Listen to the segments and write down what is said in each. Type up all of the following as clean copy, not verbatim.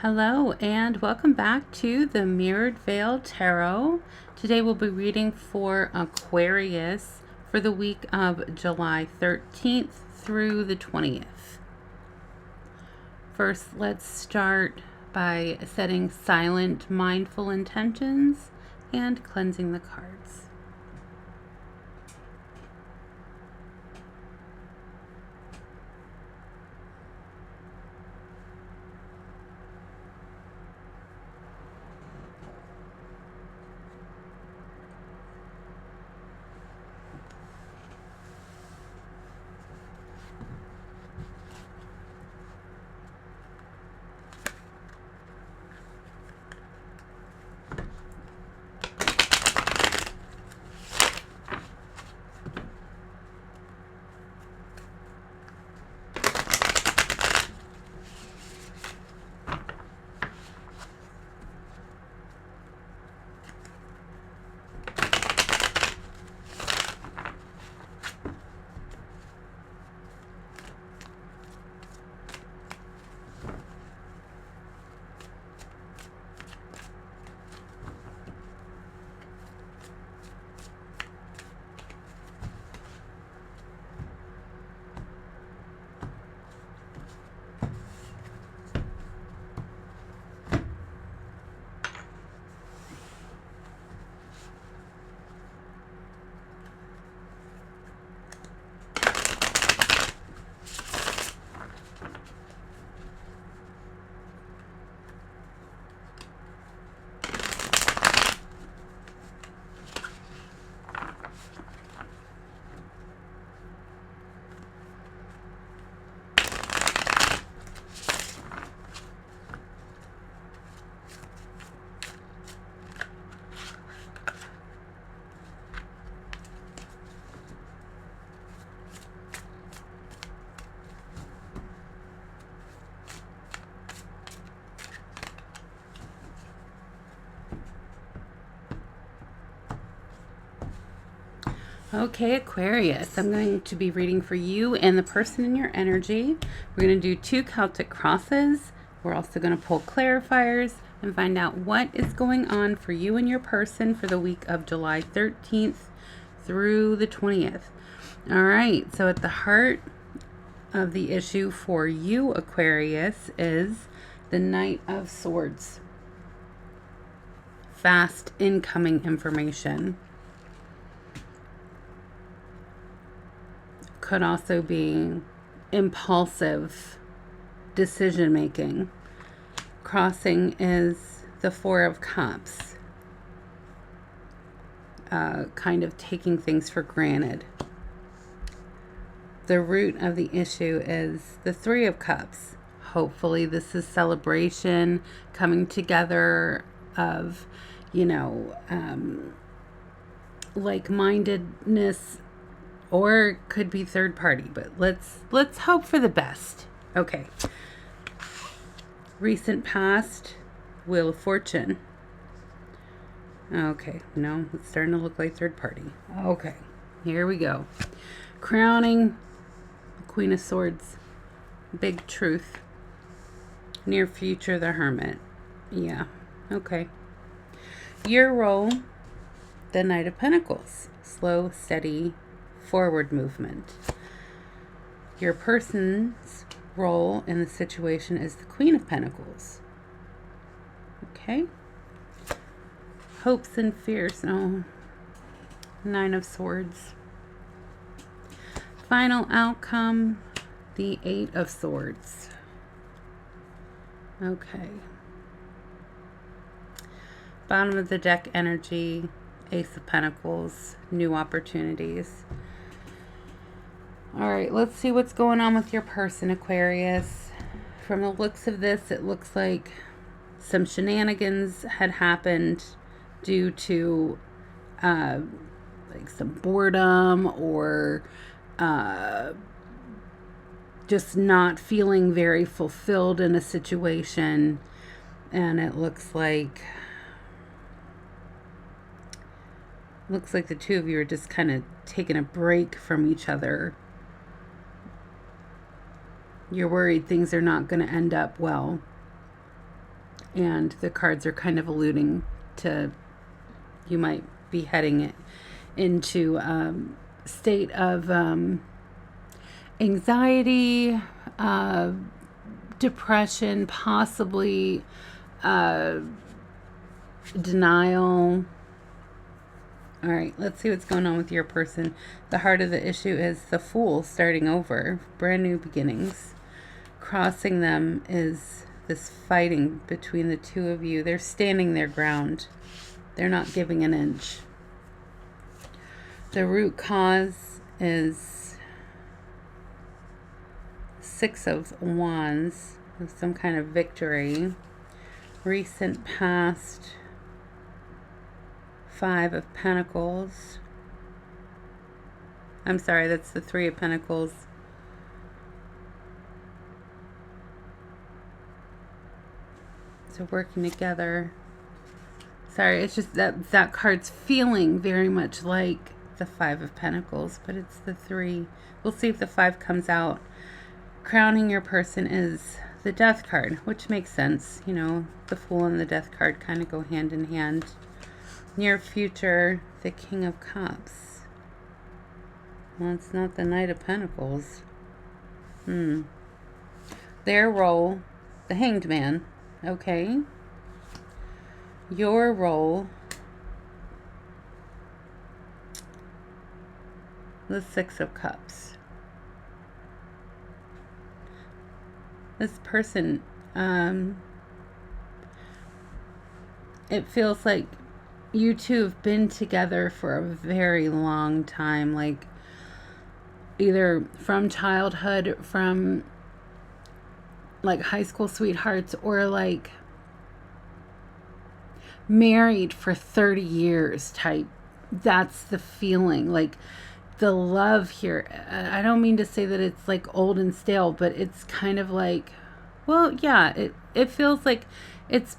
Hello and welcome back to the Mirrored Veil Tarot. Today we'll be reading for Aquarius for the week of July 13th through the 20th. First, let's start by setting silent, mindful intentions and cleansing the cards. Okay, Aquarius, I'm going to be reading for you and the person in your energy. We're going to do 2 Celtic crosses. We're also going to pull clarifiers and find out what is going on for you and your person for the week of July 13th through the 20th. All right, so at the heart of the issue for you, Aquarius, is the Knight of Swords. Fast incoming information. Could also be impulsive decision making. Crossing is the 4 of Cups. Kind of taking things for granted. The root of the issue is the 3 of Cups. Hopefully this is celebration, coming together of, like-mindedness, or could be third party, but let's hope for the best. Okay. Recent past, Wheel of Fortune. Okay, no, it's starting to look like third party. Okay, here we go. Crowning, Queen of Swords. Big truth. Near future, the Hermit. Yeah, okay. Your role, the Knight of Pentacles. Slow, steady, forward movement. Your person's role in the situation is the Queen of Pentacles. Okay. Hopes and fears. No. 9 of Swords. Final outcome, the 8 of Swords. Okay. Bottom of the deck energy, Ace of Pentacles, new opportunities. All right, let's see what's going on with your person, Aquarius. From the looks of this, it looks like some shenanigans had happened due to like some boredom or just not feeling very fulfilled in a situation. And it looks like the two of you are just kind of taking a break from each other. You're worried things are not going to end up well. And the cards are kind of alluding to you might be heading it into state of anxiety, depression, possibly denial. All right, let's see what's going on with your person. The heart of the issue is the Fool, starting over, brand new beginnings. Crossing them is this fighting between the two of you. They're standing their ground. They're not giving an inch. The root cause is Six of Wands, some kind of victory. Recent past, Five of Pentacles. I'm sorry, that's the Three of Pentacles. So working together. Sorry, it's just that card's feeling very much like the Five of Pentacles, but it's the Three. We'll see if the Five comes out. Crowning your person is the Death card, which makes sense. You know, the Fool and the Death card kind of go hand in hand. Near future, the King of Cups. Well, it's not the Knight of Pentacles. Their role, the Hanged Man. Okay. Your role, the Six of Cups. This person, it feels like you two have been together for a very long time, like either from childhood, from like high school sweethearts, or like married for 30 years type. That's the feeling. Like the love here, I don't mean to say that it's like old and stale, but it's kind of like, well, yeah, it feels like it's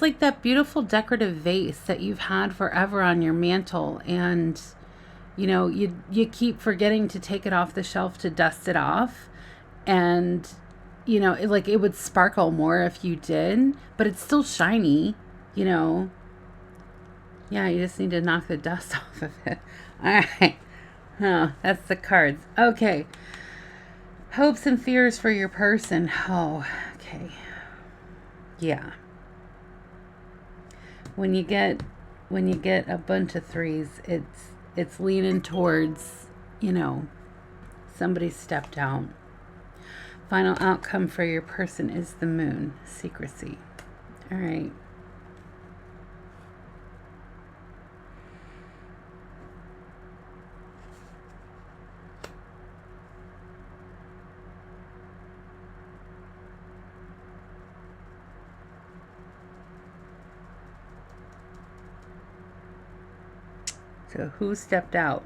like that beautiful decorative vase that you've had forever on your mantle, and you know, you keep forgetting to take it off the shelf to dust it off, and you know, it would sparkle more if you did, but it's still shiny, you know. Yeah, you just need to knock the dust off of it. All right. Oh, that's the cards. Okay. Hopes and fears for your person. Oh, okay. Yeah. When you get a bunch of threes, it's leaning towards, you know, somebody stepped out. Final outcome for your person is the Moon. Secrecy. All right. So who stepped out?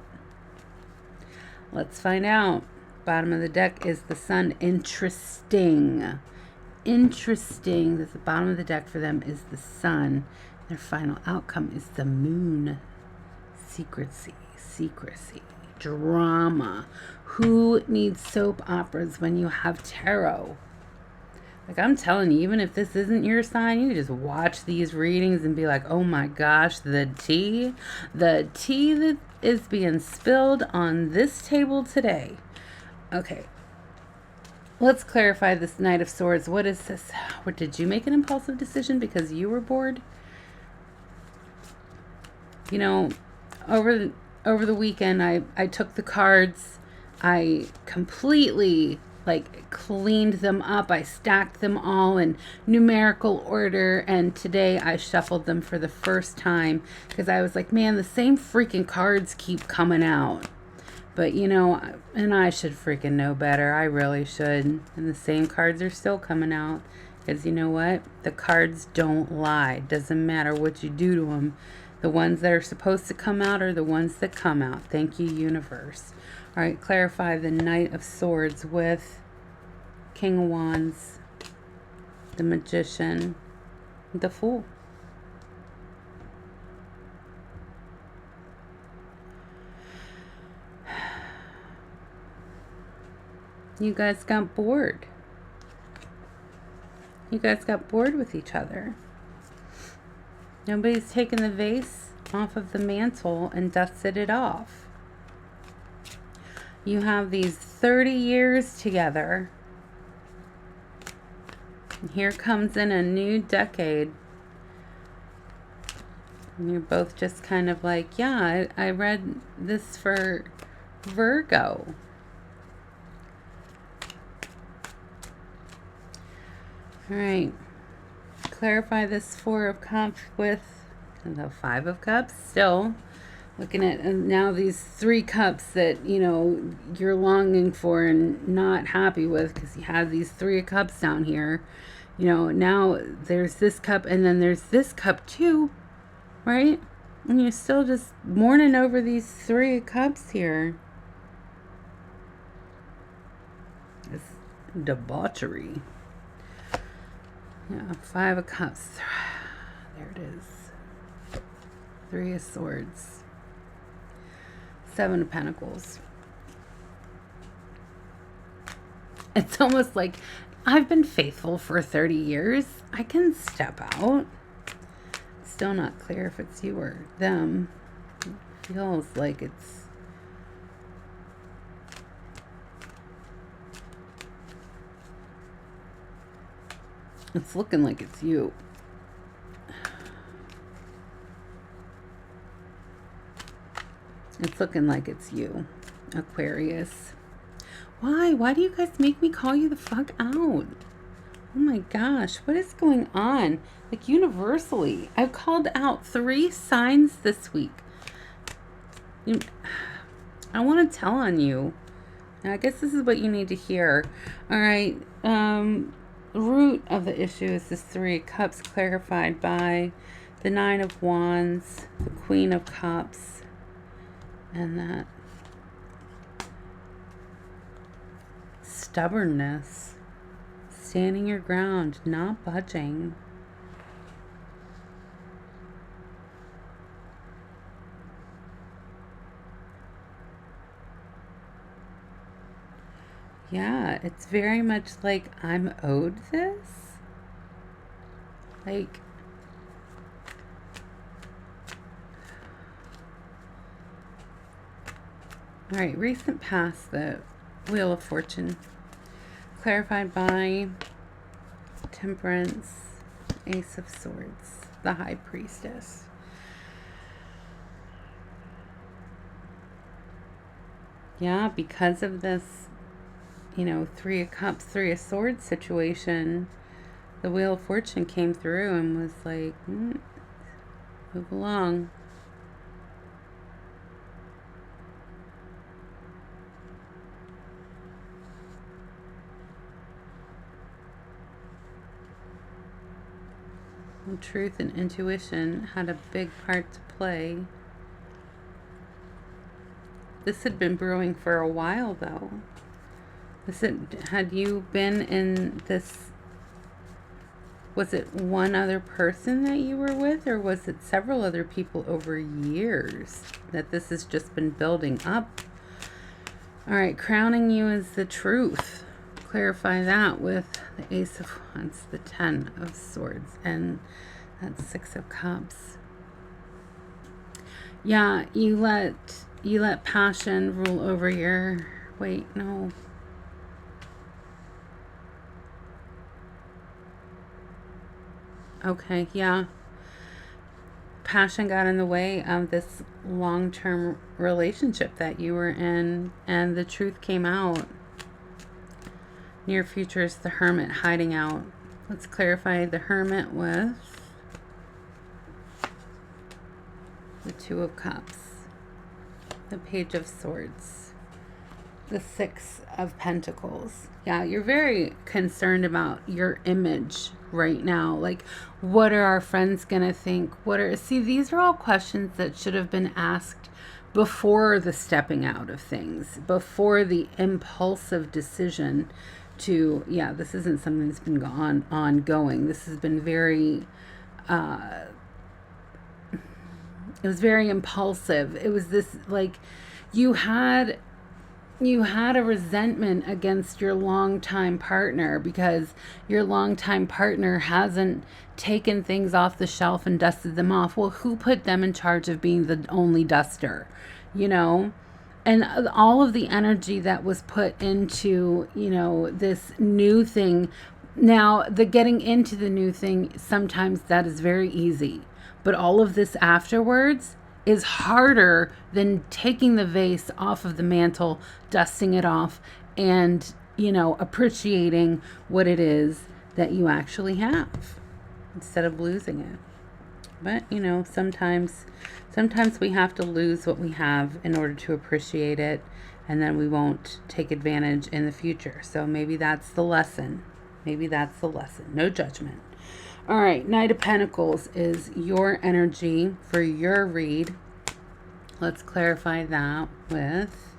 Let's find out. Bottom of the deck is the Sun. Interesting. Interesting that the bottom of the deck for them is the Sun. Their final outcome is the Moon. Secrecy. Secrecy. Drama. Who needs soap operas when you have tarot? Like, I'm telling you, even if this isn't your sign, you can just watch these readings and be like, oh my gosh, the tea that is being spilled on this table today. Okay. Let's clarify this Knight of Swords. What is this? Or did you make an impulsive decision because you were bored? You know, over the weekend, I took the cards. I completely cleaned them up. I stacked them all in numerical order, and today I shuffled them for the first time because I was like, man, the same freaking cards keep coming out. But you know, and I should freaking know better. I really should. And the same cards are still coming out because you know what? The cards don't lie. Doesn't matter what you do to them. The ones that are supposed to come out are the ones that come out. Thank you, universe. All right, clarify the Knight of Swords with King of Wands, the Magician, the Fool. You guys got bored. You guys got bored with each other. Nobody's taken the vase off of the mantle and dusted it off. You have these 30 years together. And here comes in a new decade. And you're both just kind of like, yeah, I read this for Virgo. All right. Clarify this Four of Cups with the Five of Cups. Still looking at now these 3 cups that, you know, you're longing for and not happy with because you have these 3 of Cups down here. You know, now there's this cup and then there's this cup too, right? And you're still just mourning over these 3 of Cups here. It's debauchery. Yeah, 5 of Cups. There it is. 3 of Swords. 7 of Pentacles. It's almost like I've been faithful for 30 years. I can step out. Still not clear if it's you or them. It feels like it's looking like it's you. It's looking like it's you, Aquarius. Why? Why do you guys make me call you the fuck out? Oh my gosh, what is going on? Like universally, I've called out 3 signs this week. I want to tell on you. I guess this is what you need to hear. All right. Root of the issue is this 3 of Cups clarified by the 9 of Wands, the Queen of Cups, and that stubbornness, standing your ground, not budging. Yeah, it's very much like I'm owed this. Like, all right, recent past, the Wheel of Fortune, clarified by Temperance, Ace of Swords, the High Priestess. Yeah, because of this, you know, 3 of Cups, 3 of Swords situation, the Wheel of Fortune came through and was like, move along. And truth and intuition had a big part to play. This had been brewing for a while, though. Had you been in this, was it one other person that you were with, or was it several other people over years that this has just been building up? All right, crowning you is the truth. Clarify that with the Ace of Wands, the 10 of Swords, and that 6 of Cups. Yeah, you let passion rule over your, wait, no. Okay, yeah. Passion got in the way of this long-term relationship that you were in, and the truth came out. Near future is the Hermit hiding out. Let's clarify the Hermit with the 2 of Cups, the Page of Swords, the 6 of Pentacles. Yeah, you're very concerned about your image right now. Like, what are our friends gonna think? See, these are all questions that should have been asked before the stepping out of things, before the impulsive decision to, yeah, this isn't something that's been ongoing. This has been very, it was very impulsive. It was this, like, you had you had a resentment against your longtime partner because your longtime partner hasn't taken things off the shelf and dusted them off. Well, who put them in charge of being the only duster? You know? And all of the energy that was put into, this new thing. Now, the getting into the new thing, sometimes that is very easy. But all of this afterwards is harder than taking the vase off of the mantle, dusting it off, and, appreciating what it is that you actually have instead of losing it. But, sometimes we have to lose what we have in order to appreciate it, and then we won't take advantage in the future. So maybe that's the lesson. No judgment. All right, Knight of Pentacles is your energy for your read. Let's clarify that with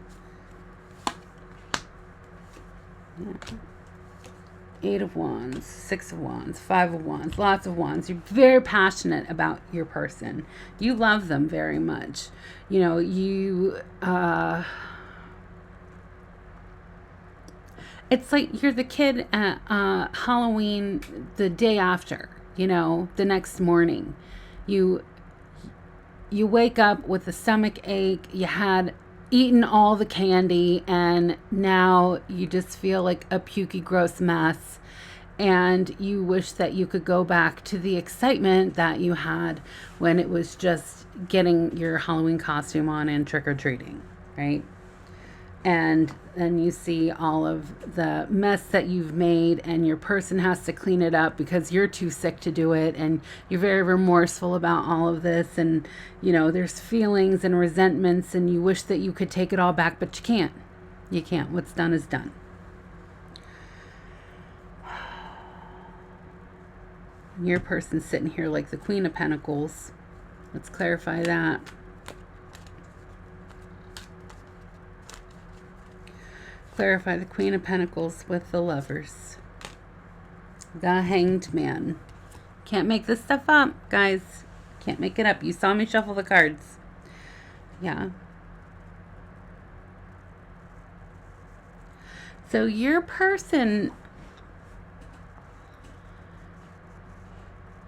Eight of Wands, Six of Wands, Five of Wands, lots of Wands. You're very passionate about your person. You love them very much. It's like you're the kid at Halloween the day after, the next morning. You wake up with a stomach ache. You had eaten all the candy, and now you just feel like a pukey, gross mess. And you wish that you could go back to the excitement that you had when it was just getting your Halloween costume on and trick-or-treating, right? And then you see all of the mess that you've made, and your person has to clean it up because you're too sick to do it, and you're very remorseful about all of this, and there's feelings and resentments, and you wish that you could take it all back, but you can't. What's done is done. Your person's sitting here like the Queen of Pentacles. Let's clarify that. Clarify the Queen of Pentacles with the Lovers. The Hanged Man. Can't make this stuff up, guys. Can't make it up. You saw me shuffle the cards. Yeah. So your person,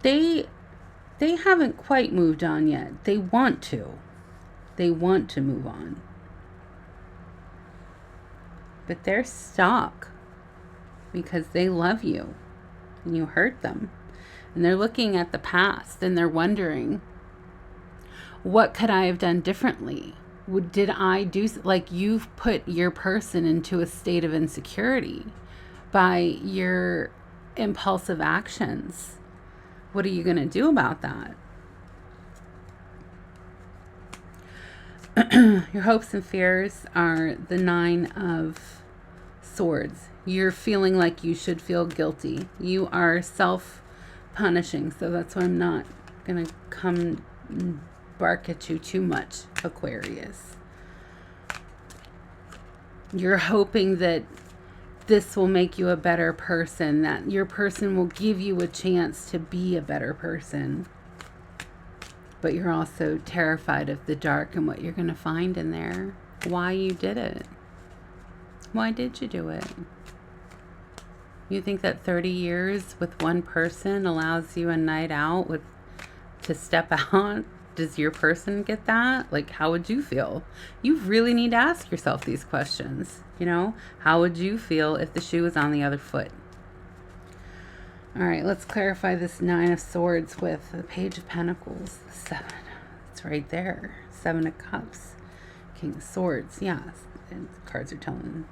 they haven't quite moved on yet. They want to. They want to move on. But they're stuck because they love you and you hurt them. And they're looking at the past and they're wondering, what could I have done differently? Did I do, like, you've put your person into a state of insecurity by your impulsive actions. What are you going to do about that? Your hopes and fears are the Nine of Swords. You're feeling like you should feel guilty. You are self-punishing. So that's why I'm not going to come bark at you too much, Aquarius. You're hoping that this will make you a better person, that your person will give you a chance to be a better person. But you're also terrified of the dark and what you're going to find in there. Why you did it. Why did you do it? You think that 30 years with one person allows you a night out to step out? Does your person get that? Like, how would you feel? You really need to ask yourself these questions. How would you feel if the shoe was on the other foot? All right, let's clarify this Nine of Swords with the Page of Pentacles, the Seven. It's right there. Seven of Cups, King of Swords. Yeah, and the cards are telling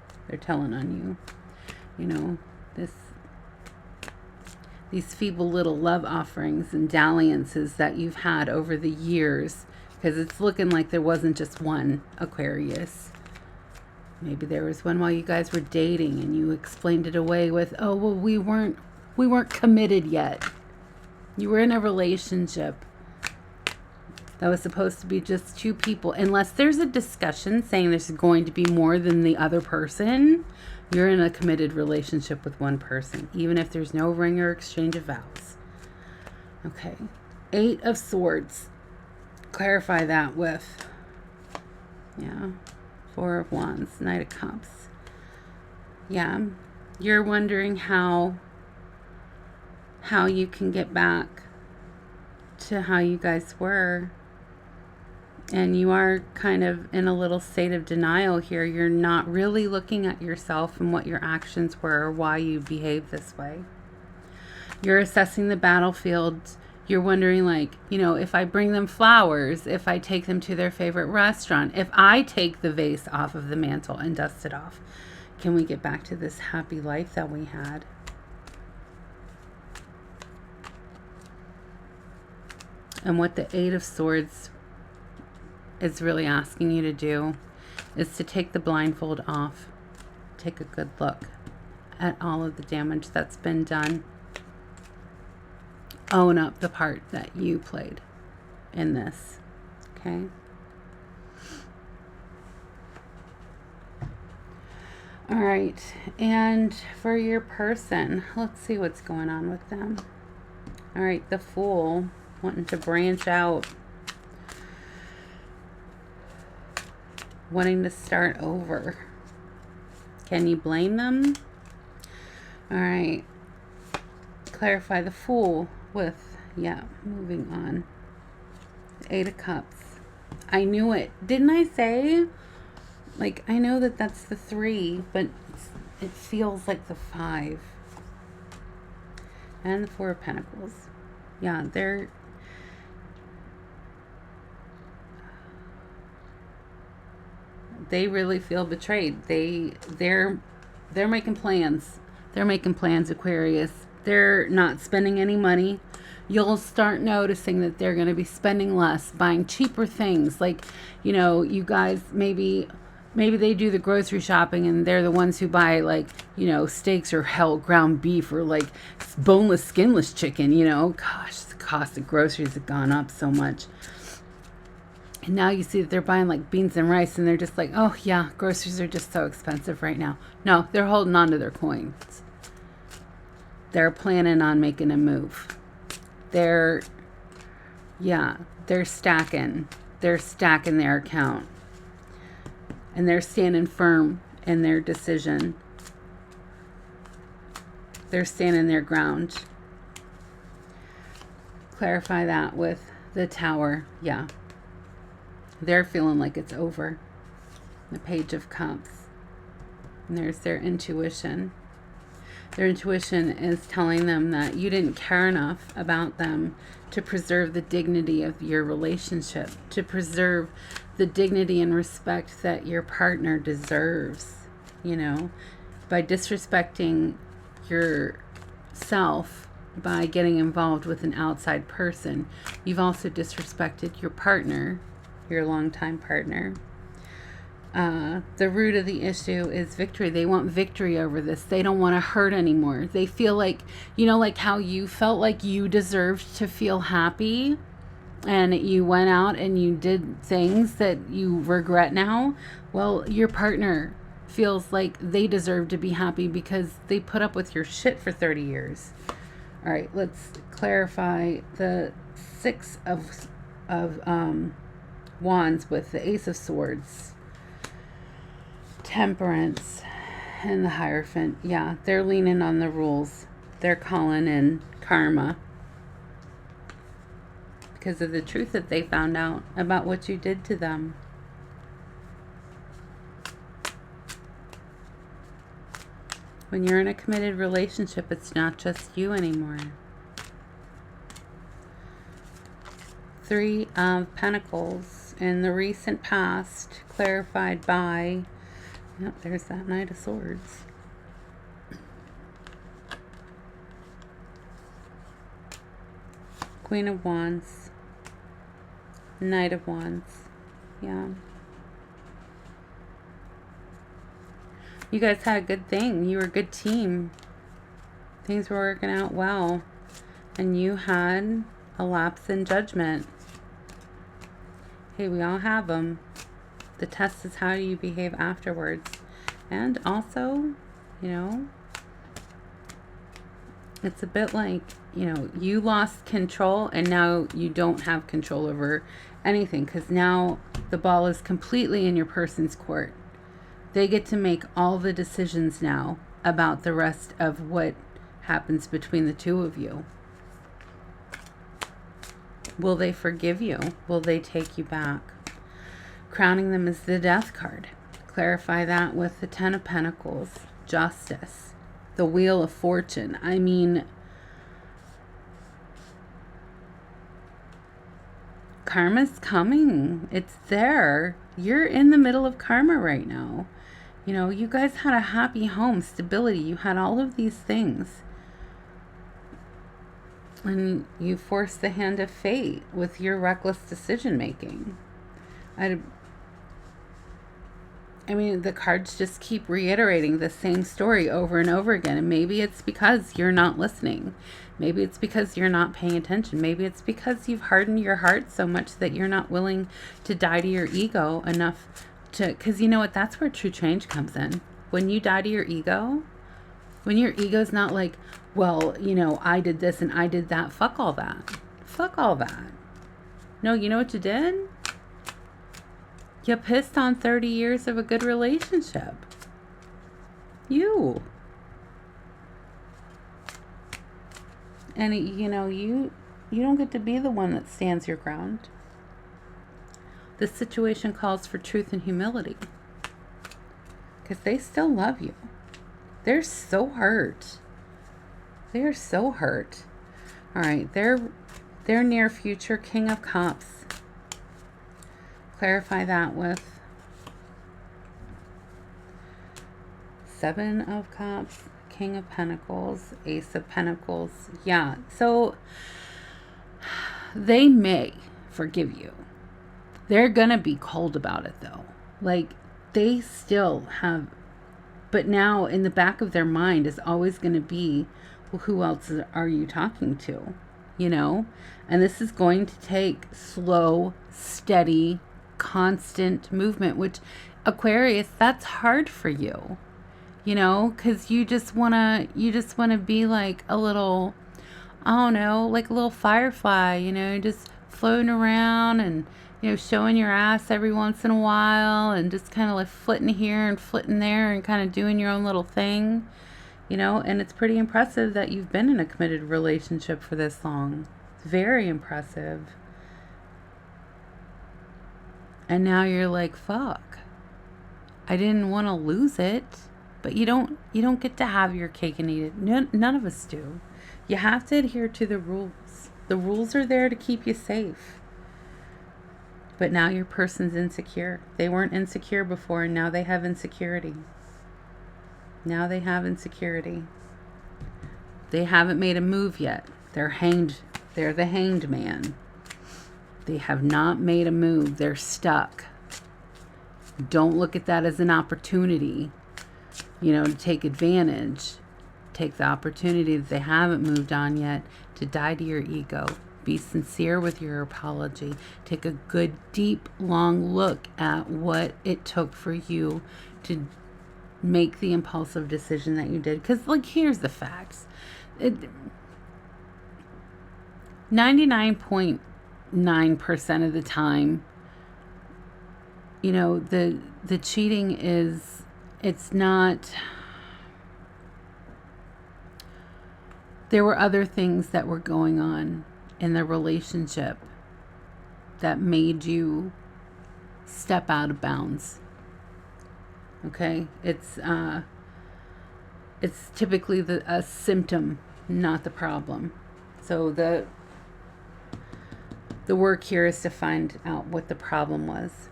on you. These feeble little love offerings and dalliances that you've had over the years, because it's looking like there wasn't just one, Aquarius. Maybe there was one while you guys were dating and you explained it away with, oh, well, we weren't committed yet. You were in a relationship that was supposed to be just two people. Unless there's a discussion saying there's going to be more than the other person, you're in a committed relationship with one person, even if there's no ring or exchange of vows. Okay. Eight of Swords. Clarify that with, Four of Wands, Knight of Cups. Yeah, you're wondering how you can get back to how you guys were. And you are kind of in a little state of denial here. You're not really looking at yourself and what your actions were or why you behave this way. You're assessing the battlefield. You're wondering, like, you know, if I bring them flowers, if I take them to their favorite restaurant, if I take the vase off of the mantle and dust it off, can we get back to this happy life that we had? And what the Eight of Swords is really asking you to do is to take the blindfold off. Take a good look at all of the damage that's been done. Own up the part that you played in this. Okay? All right. And for your person, let's see what's going on with them. All right. The Fool, wanting to branch out. Wanting to start over. Can you blame them? All right. Clarify the Fool with, yeah, moving on. Eight of Cups. I knew it. Didn't I say? Like, I know that that's the 3, but it feels like the 5. And the Four of Pentacles. Yeah, they really feel betrayed. They're making plans. They're making plans, Aquarius. They're not spending any money. You'll start noticing that they're going to be spending less, buying cheaper things. Like, you know, you guys maybe they do the grocery shopping and they're the ones who buy, like, you know, steaks or hell ground beef or like boneless, skinless chicken, you know. Gosh, the cost of groceries have gone up so much. And now you see that they're buying like beans and rice and they're just like, oh yeah, groceries are just so expensive right now. No, they're holding on to their coins. They're planning on making a move. They're stacking. They're stacking their account. And they're standing firm in their decision. They're standing their ground. Clarify that with the Tower. Yeah. They're feeling like it's over. The Page of Cups. And there's their intuition. Their intuition is telling them that you didn't care enough about them to preserve the dignity of your relationship, to preserve the dignity and respect that your partner deserves, you know, by disrespecting yourself, by getting involved with an outside person. You've also disrespected your partner, your longtime partner. The root of the issue is victory. They want victory over this. They don't want to hurt anymore. They feel like, you know, like how you felt like you deserved to feel happy and you went out and you did things that you regret now. Well, your partner feels like they deserve to be happy because they put up with your shit for 30 years. All right, let's clarify the Six of Wands with the Ace of Swords. Temperance and the Hierophant. Yeah, they're leaning on the rules. They're calling in karma because of the truth that they found out about what you did to them. When you're in a committed relationship, it's not just you anymore. Three of Pentacles in the recent past, clarified by, yep, there's that Knight of Swords. Queen of Wands. Knight of Wands. Yeah. You guys had a good thing. You were a good team. Things were working out well. And you had a lapse in judgment. Hey, we all have them. The test is how do you behave afterwards. And also, you know, it's a bit like, you know, you lost control and now you don't have control over anything because now the ball is completely in your person's court. They get to make all the decisions now about the rest of what happens between the two of you. Will they forgive you? Will they take you back? Crowning them is the Death card. Clarify that with the Ten of Pentacles, Justice, the Wheel of Fortune. I mean, karma's coming. It's there. You're in the middle of karma right now. You know, you guys had a happy home, stability. You had all of these things. And you forced the hand of fate with your reckless decision making. I mean, the cards just keep reiterating the same story over and over again. And maybe it's because you're not listening. Maybe it's because you're not paying attention. Maybe it's because you've hardened your heart so much that you're not willing to die to your ego enough to, because you know what? That's where true change comes in. When you die to your ego, when your ego's not like, well, you know, I did this and I did that. Fuck all that. Fuck all that. No, you know what you did? You pissed on 30 years of a good relationship. You. And, you know, you don't get to be the one that stands your ground. This situation calls for truth and humility. Because they still love you. They're so hurt. They're so hurt. All right, their near future, King of Cups. Clarify that with Seven of Cups, King of Pentacles, Ace of Pentacles. Yeah, so they may forgive you. They're gonna be cold about it though. Like, they still have, but now in the back of their mind is always going to be, well, who else are you talking to? You know? And this is going to take slow, steady, constant movement, which, Aquarius, that's hard for you. You know, because you just want to be like a little, I don't know, like a little firefly, you know, just floating around and, you know, showing your ass every once in a while and just kind of like flitting here and flitting there and kind of doing your own little thing, you know. And it's pretty impressive that you've been in a committed relationship for this long. It's very impressive. And now you're like, fuck, I didn't want to lose it. But you don't get to have your cake and eat it. None of us do. You have to adhere to the rules. The rules are there to keep you safe. But now your person's insecure. They weren't insecure before, and now they have insecurity. Now they have insecurity. They haven't made a move yet. They're the hanged man. They have not made a move. They're stuck. Don't look at that as an opportunity, you know, to take advantage. Take the opportunity that they haven't moved on yet to die to your ego. Be sincere with your apology. Take a good, deep, long look at what it took for you to make the impulsive decision that you did. Because, like, here's the facts. 99.9% of the time, you know, the cheating is, it's not, there were other things that were going on in the relationship that made you step out of bounds. Okay? It's typically a symptom, not the problem. So the work here is to find out what the problem was.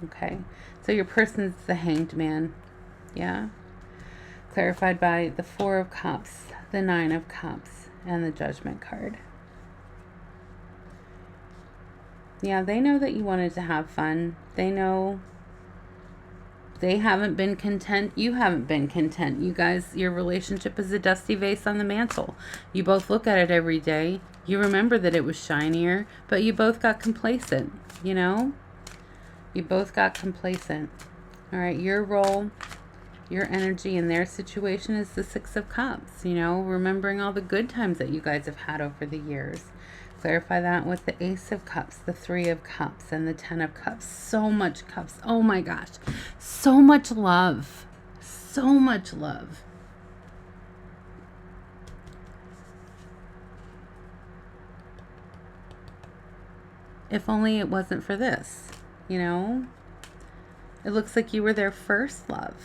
Okay? So your person's the Hanged Man. Yeah? Clarified by the Four of Cups, the Nine of Cups, and the Judgment card. Yeah, they know that you wanted to have fun. They know they haven't been content. You haven't been content. You guys, your relationship is a dusty vase on the mantle. You both look at it every day. You remember that it was shinier, but you both got complacent, you know? You both got complacent. All right, your role, your energy in their situation is the Six of Cups, you know, remembering all the good times that you guys have had over the years. clarify that with the Ace of Cups, the Three of Cups, and the Ten of Cups. So much cups. Oh my gosh. So much love. So much love. If only it wasn't for this, you know? It looks like you were their first love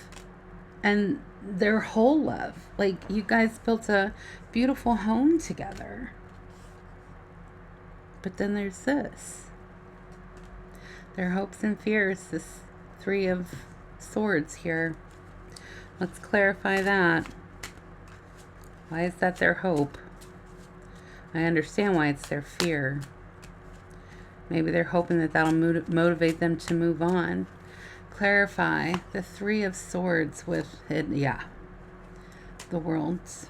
and their whole love. Like, you guys built a beautiful home together. But then there's this. Their hopes and fears, this Three of Swords here. Let's clarify that. Why is that their hope? I understand why it's their fear. Maybe they're hoping that that'll motivate them to move on. Clarify the Three of Swords with it. Yeah. The Worlds.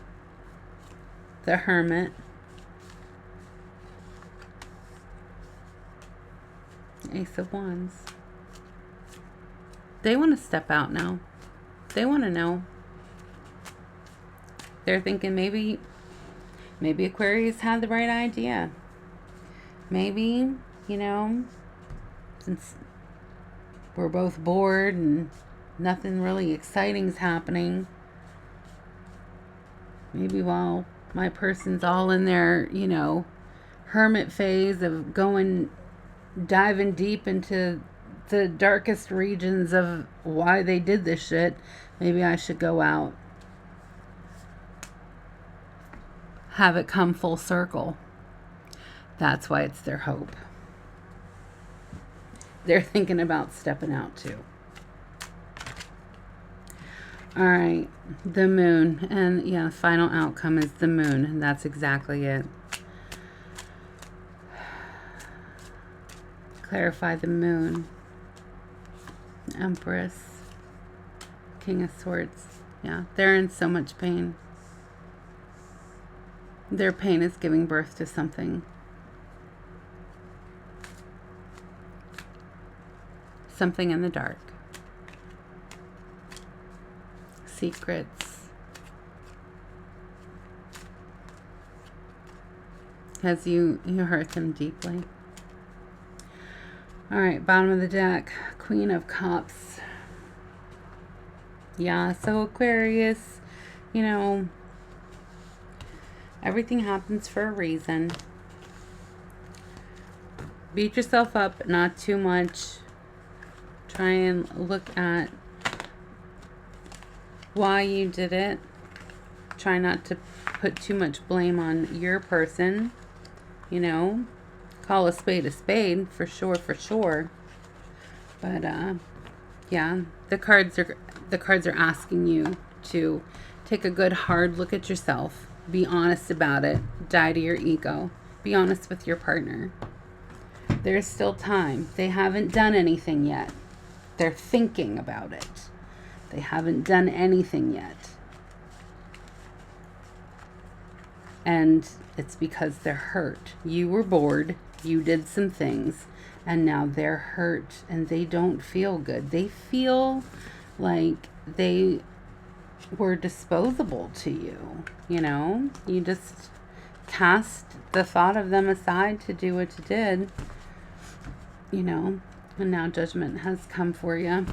The Hermit. Ace of Wands. They want to step out now. They want to know. They're thinking maybe Aquarius had the right idea. Maybe, you know, since we're both bored and nothing really exciting's happening, maybe while my person's all in their, you know, hermit phase of diving deep into the darkest regions of why they did this shit, maybe I should go out. Have it come full circle. That's why it's their hope. They're thinking about stepping out too. All right, the Moon. And yeah, final outcome is the Moon. And that's exactly it. Clarify the Moon. Empress. King of Swords. Yeah, they're in so much pain. Their pain is giving birth to something. Something in the dark. Secrets. Because you hurt them deeply. All right, bottom of the deck. Queen of Cups. Yeah, so Aquarius, you know, everything happens for a reason. Beat yourself up, not too much. Try and look at why you did it. Try not to put too much blame on your person. You know, call a spade, for sure, for sure. But yeah, the cards are asking you to take a good hard look at yourself. Be honest about it. Die to your ego. Be honest with your partner. There's still time. They haven't done anything yet. They're thinking about it. They haven't done anything yet. And it's because they're hurt. You were bored. You did some things. And now they're hurt. And they don't feel good. They feel like they were disposable to you. You know? You just cast the thought of them aside to do what you did. You know? And now judgment has come for you.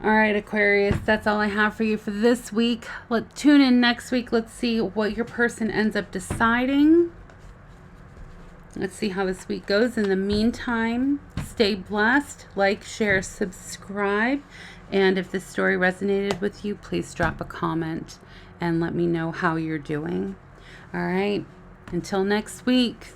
All right, Aquarius, that's all I have for you for this week. Let's tune in next week. Let's see what your person ends up deciding. Let's see how this week goes. In the meantime, stay blessed. Like, share, subscribe. And if this story resonated with you, please drop a comment and let me know how you're doing. All right, until next week.